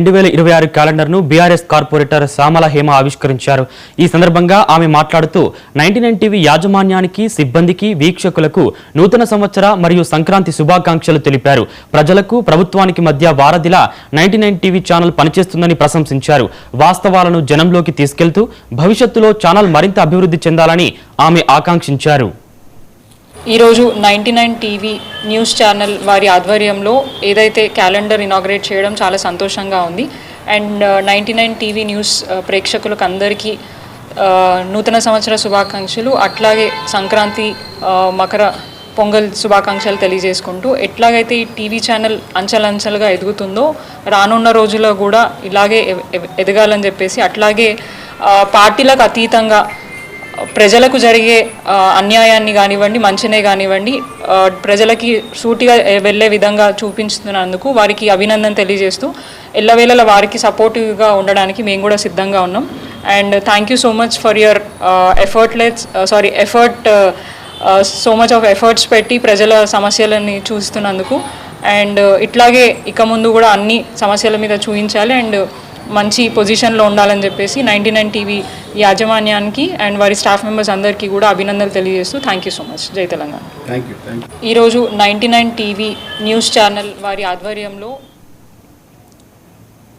2026 క్యాలెండర్ను BRS corporator Samala Hema ఆవిష్కరించారు. ఈ సందర్భంగా ఆమె మాట్లాడుతూ 99 టీవీ యాజమాన్యానికి, సిబ్బందికి, వీక్షకులకు నూతన సంవత్సర మరియు సంక్రాంతి శుభాకాంక్షలు తెలిపారు. ప్రజలకు, ప్రభుత్వానికి మధ్య వారధిలా 99 టీవీ ఛానల్ పనిచేస్తుందని ప్రశంసించారు. వాస్తవాలను జనంలోకి తీసుకెళ్తూ భవిష్యత్తులో ఛానల్ మరింత అభివృద్ధి చెందాలని ఆమె ఆకాంక్షించారు. ఈరోజు 99 టీవీ న్యూస్ ఛానల్ వారి ఆధ్వర్యంలో ఏదైతే క్యాలెండర్ ఇనాగ్రేట్ చేయడం చాలా సంతోషంగా ఉంది. అండ్ 99 టీవీ న్యూస్ ప్రేక్షకులకు అందరికీ నూతన సంవత్సర శుభాకాంక్షలు, అట్లాగే సంక్రాంతి, మకర పొంగల్ శుభాకాంక్షలు తెలియజేసుకుంటూ, ఎట్లాగైతే ఈ టీవీ ఛానల్ అంచెలంచెలుగా ఎదుగుతుందో రానున్న రోజుల్లో కూడా ఇలాగే ఎదగాలని చెప్పేసి, అట్లాగే పార్టీలకు అతీతంగా ప్రజలకు జరిగే అన్యాయాన్ని కానివ్వండి, మంచినే కానివ్వండి, ప్రజలకి సూటిగా వెళ్ళే విధంగా చూపించుతున్నందుకు వారికి అభినందన తెలియజేస్తూ, ఎల్లవేళలా వారికి సపోర్టివ్గా ఉండడానికి మేము కూడా సిద్ధంగా ఉన్నాం. And thank you so much for your so much of efforts పెట్టి ప్రజల సమస్యలని చూస్తున్నందుకు. అండ్ ఇట్లాగే ఇక ముందు కూడా అన్ని సమస్యల మీద చూపించాలి అండ్ మంచి పొజిషన్లో ఉండాలని చెప్పేసి 99 టీవీ యాజమాన్యానికి అండ్ వారి స్టాఫ్ మెంబర్స్ అందరికీ కూడా అభినందనలు తెలియజేస్తూ థ్యాంక్ యూ సో మచ్. జై తెలంగాణ. Thank you. ఈరోజు 99 టీవీ న్యూస్ ఛానల్ వారి ఆధ్వర్యంలో